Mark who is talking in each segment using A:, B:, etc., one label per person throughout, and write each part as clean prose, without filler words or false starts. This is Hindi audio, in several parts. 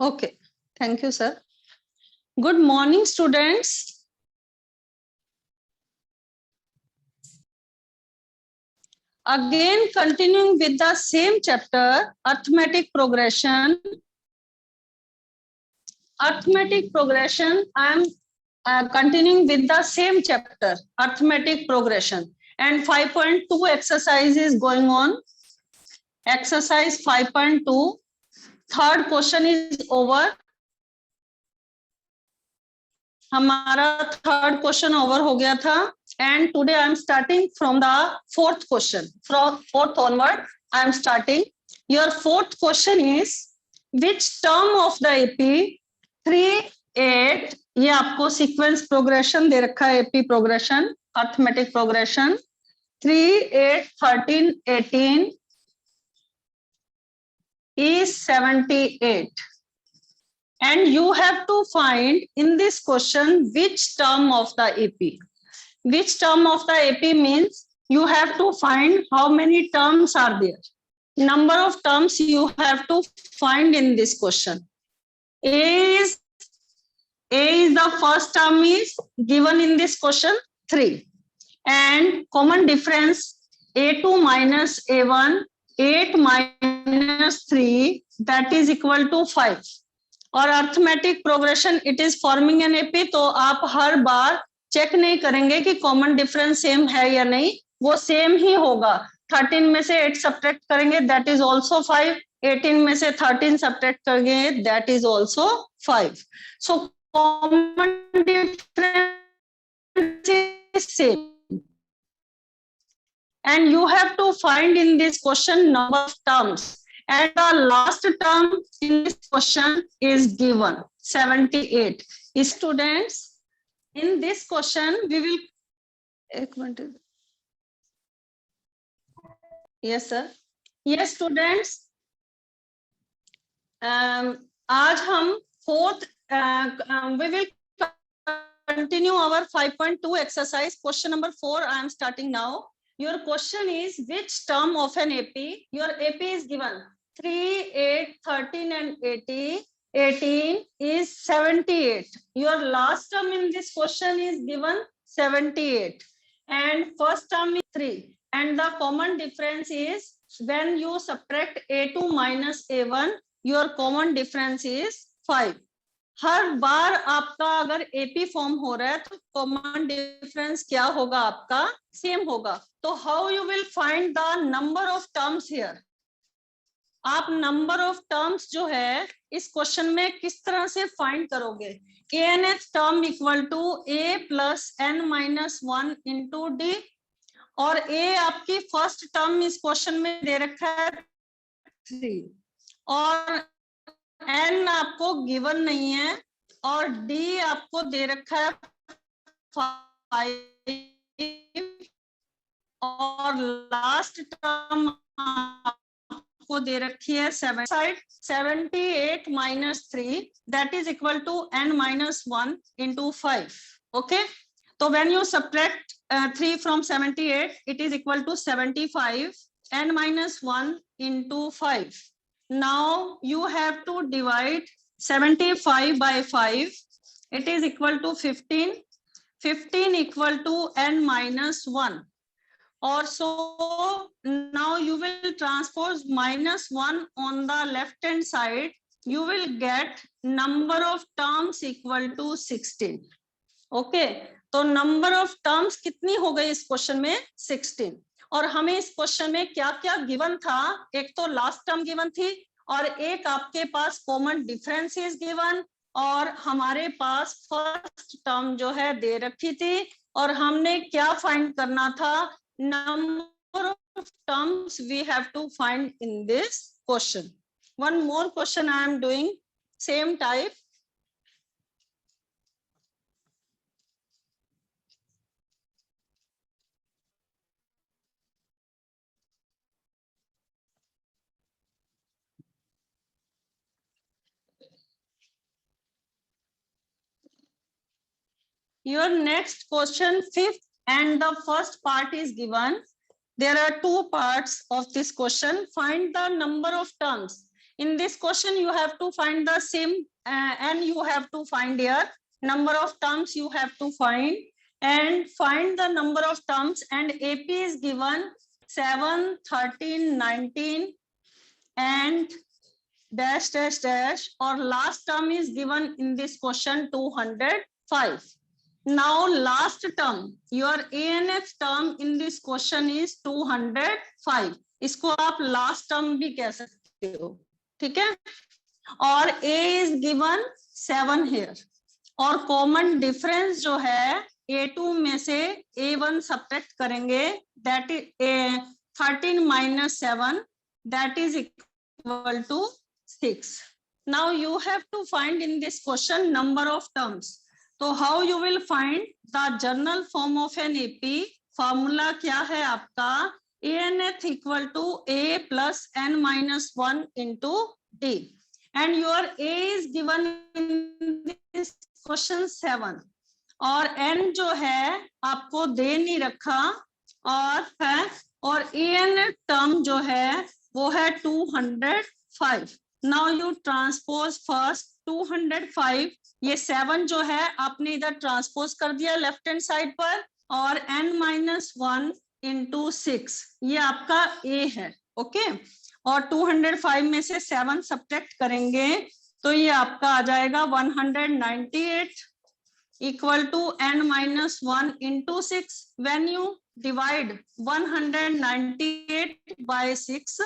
A: Okay, thank you, sir. Good morning, students. Again, continuing with the same chapter, arithmetic progression. Arithmetic progression, I am continuing with the same chapter, arithmetic progression. And 5.2 exercise is going on. Exercise 5.2. Third question is over. हमारा थर्ड क्वेश्चन ओवर हो गया था and today I am starting from the fourth question from fourth onward I am starting your fourth question is which term of the AP 3, 8 ये आपको सीक्वेंस प्रोग्रेशन दे रखा है AP progression arithmetic progression 3, 8, 13, 18 is 78 and you have to find in this question which term of the AP. Which term of the AP means you have to find how many terms are there. Number of terms you have to find in this question. A is the first term is given in this question 3 and common difference A2 minus A1 8 minus 3 that is equal to 5. और arithmetic progression it is forming an AP तो आप हर बार चेक नहीं करेंगे कि कॉमन डिफरेंस सेम है या नहीं वो सेम ही होगा 13 में से 8 सब्ट्रैक्ट करेंगे दैट इज आल्सो 5 18 में से 13 सब्ट्रैक्ट करेंगे that is also 5 so common difference is same and you have to find in this question number of terms and the last term in this question is given 78 students in this question we will yes sir yes students आज हम fourth we will continue our 5.2 exercise question number 4 I am starting now. Your question is which term of an AP? Your AP is given 3, 8, 13 and 18 is 78. Your last term in this question is given 78 and first term is 3 and the common difference is when you subtract A2 minus A1 your common difference is 5. हर बार आपका अगर एपी फॉर्म हो रहा है तो कॉमन डिफरेंस क्या होगा आपका सेम होगा तो how you will find the number of terms here आप नंबर ऑफ टर्म्स जो है इस क्वेश्चन में किस तरह से फाइंड करोगे a nth term equal to a plus n minus 1 into d और ए आपकी फर्स्ट टर्म इस क्वेश्चन में दे रखा है 3 और एन आपको गिवन नहीं है और डी आपको दे रखा है 5 और लास्ट टर्म आपको दे रखी है 7 side 78 minus 3 that is equal to n minus 1 into 5 okay तो when you subtract 3 from 78 it is equal to 75 n minus 1 into 5 now you have to divide 75 by 5 it is equal to 15 equal to n minus 1 or so now you will transpose minus 1 on the left hand side you will get number of terms equal to 16 okay तो number of terms कितनी हो गई इस क्वेश्चन में 16 और हमें इस क्वेश्चन में क्या क्या गिवन था एक तो लास्ट टर्म गिवन थी और एक आपके पास कॉमन डिफरेंस इज गिवन और हमारे पास फर्स्ट टर्म जो है दे रखी थी और हमने क्या फाइंड करना था number of terms we have to find in this question one more question I am doing same type Your next question, fifth and the first part is given. There are two parts of this question. Find the number of terms. In this question, you have to find the same and you have to find here number of terms you have to find and find the number of terms, and AP is given 7, 13, 19 and dash dash dash, or last term is given in this question 205. Now last term, your ANF term in this question is 205. इसको आप last term भी कह सकते हो, ठीक है. और A is given 7 here, और कॉमन डिफरेंस जो है A2 में से A1 सब्ट्रैक्ट करेंगे, that is 13 minus 7, that is equal to 6. Now you have to find in this question number of terms. So how you will find the general form of an AP? Formula क्या है आपका? ANF equal to A plus N minus 1 into D. And your A is given in this question 7. और N जो है आपको दे नहीं रखा और है, और ANF टर्म जो है वो है 205. Now you transpose first 205, ये 7 जो है आपने इधर ट्रांसपोज कर दिया लेफ्ट हैंड साइड पर, और n-1 into 6 ये आपका A है, ओके. और 205 में से 7 सब्ट्रैक्ट करेंगे तो ये आपका आ जाएगा 198 equal to n-1 into 6. When you divide 198 by 6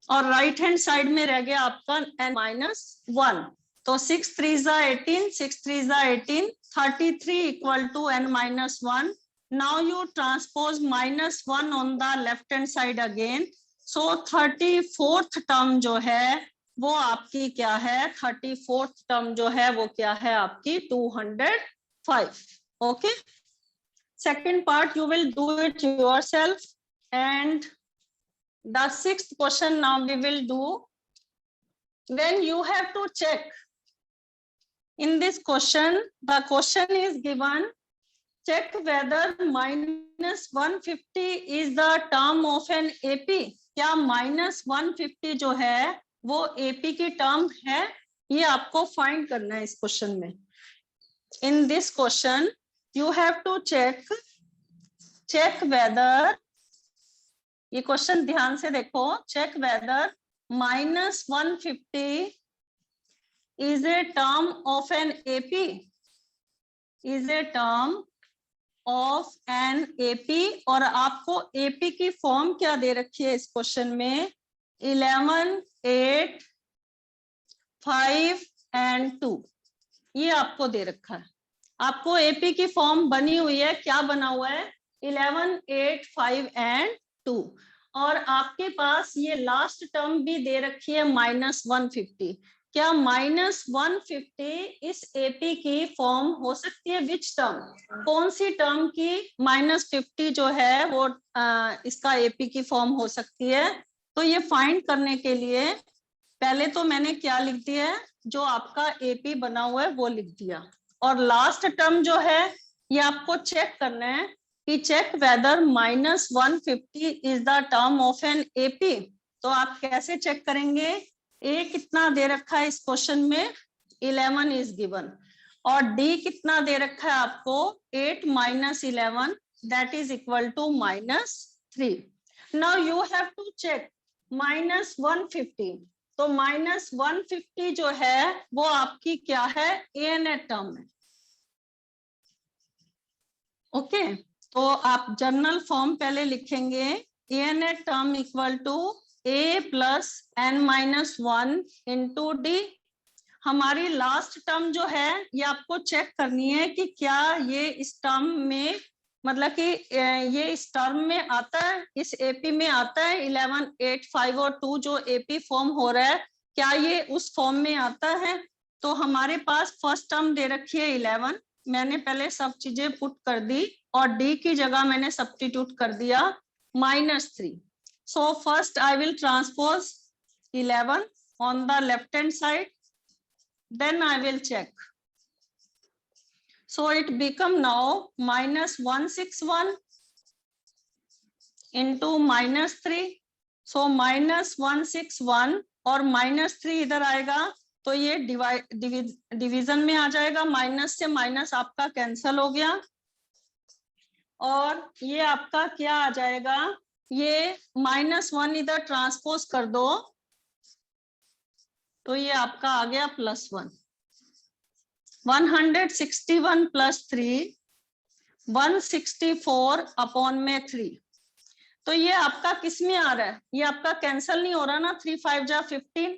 A: और राइट हैंड साइड में रह गया आपका n-1, तो 6 3 18, 6 3 18, 33 equal to n-1. Now you transpose -1 on the left hand side again. So 34th term जो है वो आपकी क्या है? 34th term जो है वो क्या है आपकी? 205. Okay. Second part you will do it yourself, and the 6th question now we will do. When you have to check in this question, the question is given, check whether -150 is the term of an AP. क्या -150 जो है वो AP की टर्म है? ये आपको फाइंड करना है इस क्वेश्चन में. In this question you have to check whether, ये क्वेश्चन ध्यान से देखो, check whether -150 is a term of an AP, is a term of an AP. और आपको AP की फॉर्म क्या दे रखी है इस क्वेश्चन में? 11, 8, 5 and 2 ये आपको दे रखा है. आपको AP की फॉर्म बनी हुई है, क्या बना हुआ है? 11, 8, 5 and 2. और आपके पास ये लास्ट टर्म भी दे रखी है -150. क्या -150 इस AP की फॉर्म हो सकती है? Which term? कौन सी टर्म की -50 जो है वो इसका AP की फॉर्म हो सकती है? तो ये फाइंड करने के लिए पहले तो मैंने क्या लिख दिया है? जो आपका AP बना हुआ है वो लिख दिया. और लास्ट टर्म जो है ये आपको चेक करना है कि check whether -150 is the term of an AP. तो आप कैसे चेक करेंगे? A कितना दे रखा है इस क्वेश्चन में? 11 इज गिवन. और D कितना दे रखा है आपको? 8 - 11, that is equal to -3. Now you have to check -150. तो -150 जो है वो आपकी क्या है? ANF टर्म है. ओके. तो आप जनरल फॉर्म पहले लिखेंगे, ANF term equal to A plus n-1 into D. हमारी लास्ट टर्म जो है ये आपको चेक करनी है कि क्या ये इस टर्म में, मतलब कि ये इस टर्म में आता है, इस AP में आता है. 11, 8, 5 और 2 जो AP फॉर्म हो रहा है, क्या ये उस फॉर्म में आता है? तो हमारे पास फर्स्ट टर्म दे रखी है 11. मैंने पहले सब चीजें पुट कर दी और D की जगह मैंने सब्स्टिट्यूट कर दिया -3. So first I will transpose 11 on the left hand side, then I will check. So it become now -161 into -3. So -161 और -3 इधर आएगा तो ये डिवीजन में आ जाएगा, माइनस से माइनस आपका कैंसल हो गया और ये आपका क्या आ जाएगा, ये -1 इधर ट्रांसपोज कर दो तो ये आपका आ गया +1। 161 + 3 164 अपॉन में 3। तो ये आपका किस में आ रहा है, ये आपका कैंसल नहीं हो रहा ना, 3 5 जा 15,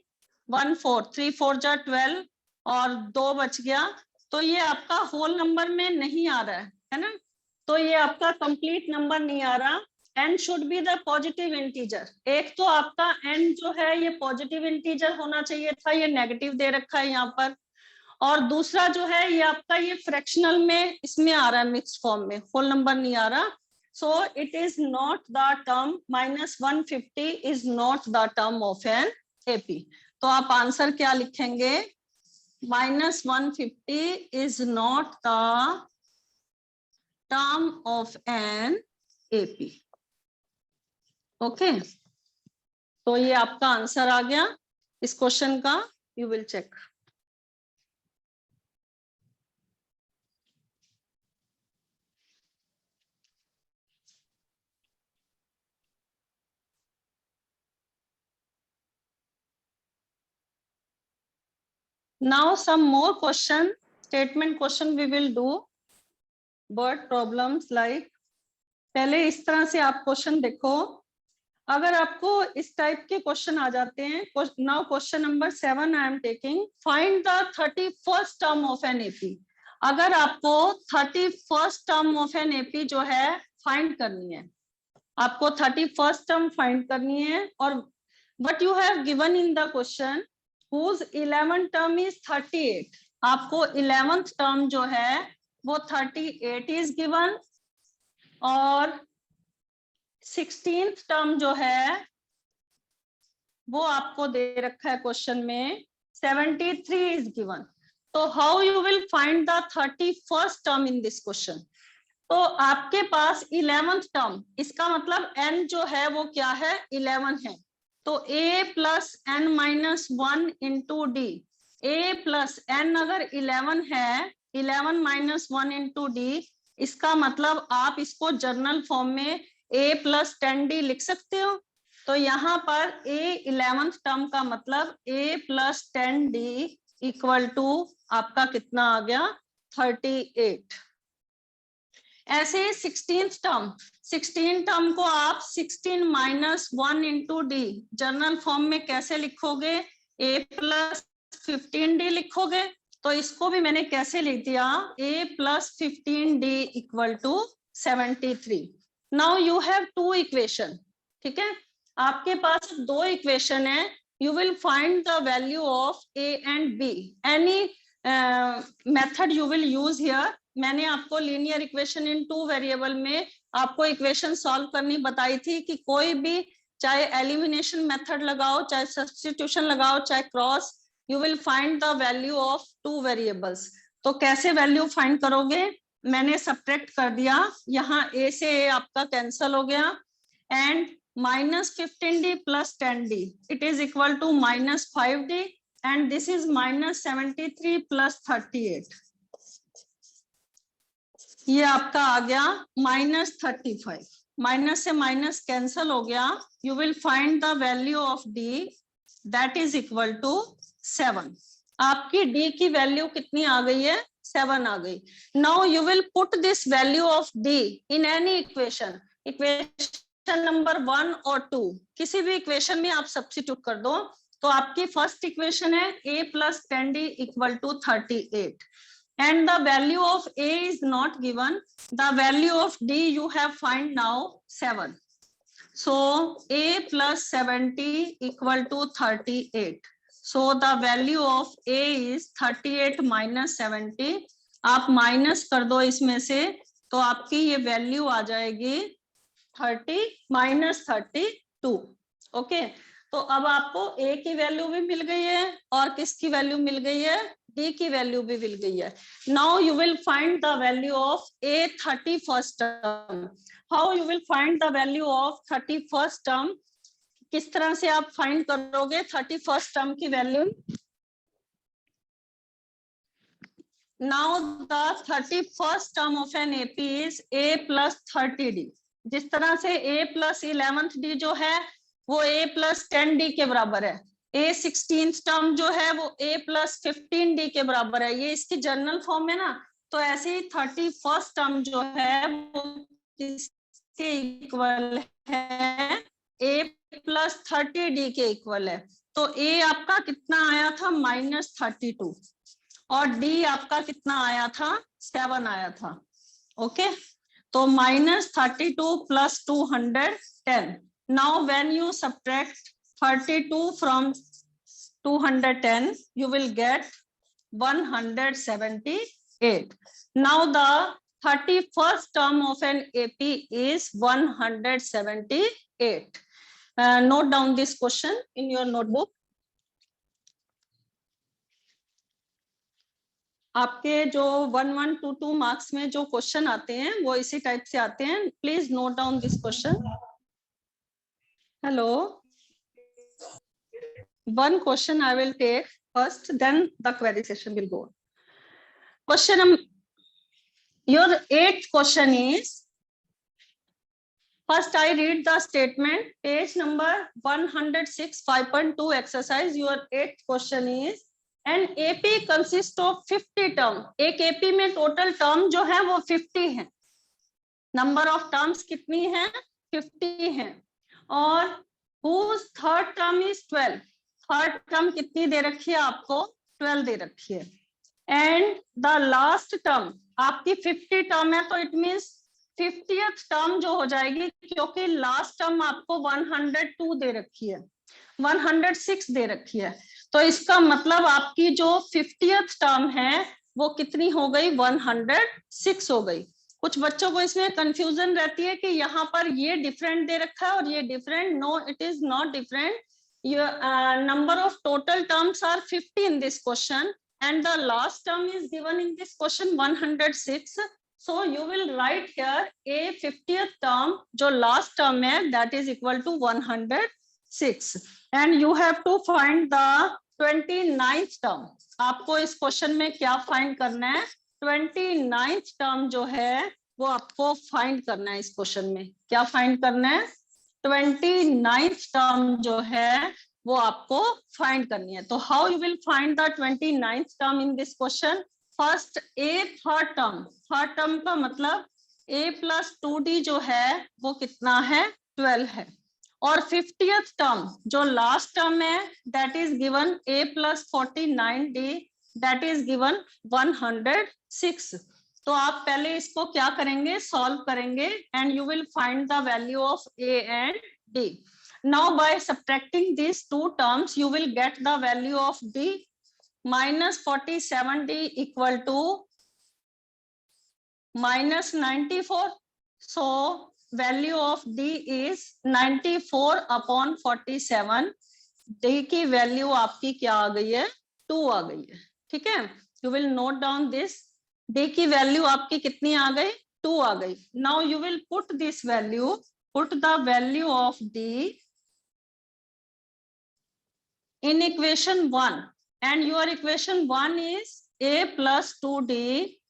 A: 1 4 3 4 जा 12 और 2 बच गया, तो ये आपका होल नंबर में नहीं आ रहा है ना, तो ये आपका कंप्लीट नंबर नहीं आ रहा। n should be the positive integer. एक तो आपका n जो है ये पॉजिटिव इंटीजर होना चाहिए था, ये नेगेटिव दे रखा है यहाँ पर, और दूसरा जो है ये आपका ये फ्रैक्शनल में इसमें आ रहा है, मिक्स्ड फॉर्म में, होल नंबर नहीं आ रहा। So it is not the term, -150 is not the term of an AP। तो आप आंसर क्या लिखेंगे, -150 is not the term of an AP। Okay, तो ये आपका आंसर आ गया इस क्वेश्चन का, you will check. Now some more question, statement question we will do, word problems like, पहले इस तरह से आप क्वेश्चन देखो, अगर आपको इस टाइप के क्वेश्चन आ जाते हैं, now question number 7 I am taking, find the 31st term of an AP. अगर आपको 31st term of an AP जो है फाइंड करनी है, आपको 31st टर्म फाइंड करनी है, और what you have given in the question, whose 11th term is 38, आपको 11th टर्म जो है वो 38 इज गिवन, और 16th टर्म जो है वो आपको दे रखा है क्वेश्चन में 73 इज गिवन। तो how you will find the 31st term in this question. तो आपके पास 11th टर्म, इसका मतलब n जो है वो क्या है, 11 है, तो a + n - 1 × d, a + n अगर 11 है, 11 - 1 × d, इसका मतलब आप इसको जर्नल फॉर्म में a + 10d लिख सकते हो। तो यहाँ पर a 11th टर्म का मतलब a + 10d = आपका कितना आ गया, 38। ऐसे 16th टर्म, 16 टर्म को आप 16 - 1 × d जर्नल फॉर्म में कैसे लिखोगे, a + 15d लिखोगे। तो इसको भी मैंने कैसे लिख दिया, a + 15d = 73। Now you have 2 equation, ठीक है, आपके पास 2 इक्वेशन है, you will find the value of a and b, any method you will use here. मैंने आपको लीनियर इक्वेशन इन 2 वेरिएबल में आपको इक्वेशन सॉल्व करनी बताई थी कि कोई भी, चाहे एलिमिनेशन मेथड लगाओ, चाहे सब्स्टिट्यूशन लगाओ, चाहे cross, you will find the value of 2 variables. तो कैसे वैल्यू फाइंड करोगे, मैंने सब्ट्रैक्ट कर दिया, यहाँ a से a आपका कैंसल हो गया, and -15d + 10d it is equal to -5d, and this is -73 + 38, ये आपका आ गया -35, माइनस से माइनस कैंसल हो गया, you will find the value of d, that is equal to 7। आपकी d की वैल्यू कितनी आ गई है, 7 आ गई। Now you will put this value of d in any equation, equation number 1 और 2, किसी भी इक्वेशन में आप सब्स्टिट्यूट कर दो। तो आपकी फर्स्ट इक्वेशन है a + 10d = 38, and the value of a is not given, the value of d you have find now 7, so a + 70 = 38, so the value of a is 38 - 70, आप माइनस कर दो इसमें से, तो आपकी ये वैल्यू आ जाएगी 30 - 32। ओके, तो अब आपको a की वैल्यू भी मिल गई है और किसकी वैल्यू मिल गई है, d की वैल्यू भी मिल गई है। Now you will find the value of a 31st term. How you will find the value of 31st term, किस तरह से आप फाइंड करोगे 31st टर्म की value? Now the 31st term of an AP is A plus 30D. जिस तरह से A plus 11th D जो है वो A plus 10D के बराबर है, A 16th टर्म जो है वो A plus 15D के बराबर है, ये इसकी जनरल फॉर्म है ना। तो ऐसे ही 31st टर्म जो है वो किसके इक्वल है? A plus 30D के इक्वल है। तो A आपका कितना आया था? -32 और डी आपका कितना आया था? 7 आया था। ओके, तो -32 plus 210। Now when you subtract 32 from 210 you will get 178. Now the 31st term of an AP is 178. Note down this question in your notebook. आपके जो 1122 मार्क्स में जो क्वेश्चन आते हैं वो इसी टाइप से आते हैं। Please note down this question. Hello, one question I will take first, then the query session will go on. Question your 8th question is, first I read the statement, page number 106 5.2 exercise. Your 8th question is, an AP consist of 50 term. एक AP में टोटल टर्म जो है वो 50 है। नंबर ऑफ टर्म्स कितनी है? 50 है। और whose third term is 12। Third term कितनी दे रखी है आपको? 12 दे रखी है। एंड द लास्ट टर्म आपकी 50 टर्म है, तो इट मीन्स 50th टर्म जो हो जाएगी, क्योंकि लास्ट टर्म आपको 102 दे रखी है, 106 दे रखी है। तो इसका मतलब आपकी जो 50th टर्म है वो कितनी हो गई? 106 हो गई। कुछ बच्चों को इसमें कंफ्यूजन रहती है कि यहाँ पर ये डिफरेंट दे रखा है और ये different. No, it is not different. Number of total terms are 50 in this question and the last term is given in this question 106. So you will write here a 50th term जो last term है that is equal to 106 and you have to find the 29th term. आपको इस क्वेश्चन में क्या फाइंड करना है? 29th टर्म जो है वो आपको फाइंड करना है। इस क्वेश्चन में क्या फाइंड करना है? 29th टर्म जो है वो आपको फाइंड करनी है। तो how you will find the 29th term in this question? First A third term. Third term का मतलब a प्लस 2d जो है वो कितना है? 12 है। और 50th टर्म जो लास्ट टर्म है that is given a plus 49d that is given 106। तो आप पहले इसको क्या करेंगे? सॉल्व करेंगे and you will find the value of a and d। Now by subtracting this two terms you will get the value of d। -47d equal to -94। So value of d is 94 upon 47। d की वैल्यू आपकी क्या आ गई है? 2 आ गई है। ठीक है, you will note down this. d की वैल्यू आपकी कितनी आ गई? 2 आ गई। Now you will put this value, put the value of d in equation 1 and your equation 1 is a plus 2d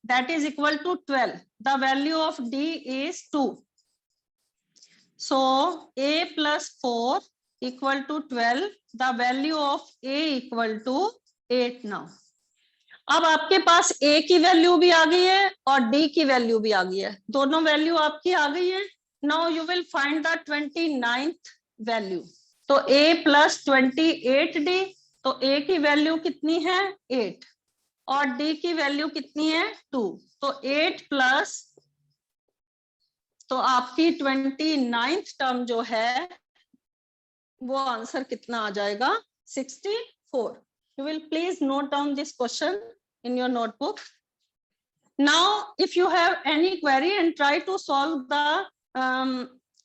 A: that is equal to 12. The value of d is 2. So a plus 4 equal to 12. The value of a equal to 8 now. अब आपके पास a की वैल्यू भी आ गई है और d की वैल्यू भी आ गई है, दोनों वैल्यू आपकी आ गई है। Now you will find the 29th value. तो a प्लस 28d, तो a की वैल्यू कितनी है? 8 और d की वैल्यू कितनी है? 2। तो 8 प्लस, तो आपकी 29th टर्म जो है वो आंसर कितना आ जाएगा? 64। You will please note down this question in your notebook. Now if you have any query and try to solve the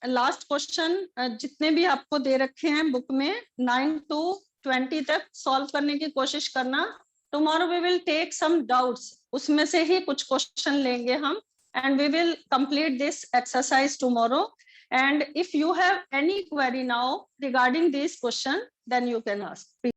A: last question जितने भी आपको दे रखे हैं बुक में 9 to 20 तक सॉल्व करने की कोशिश करना। Tomorrow we will take some doubts, उसमें से ही कुछ क्वेश्चन लेंगे हम and we will complete this exercise tomorrow. And if you have any query now regarding this question, then you can ask.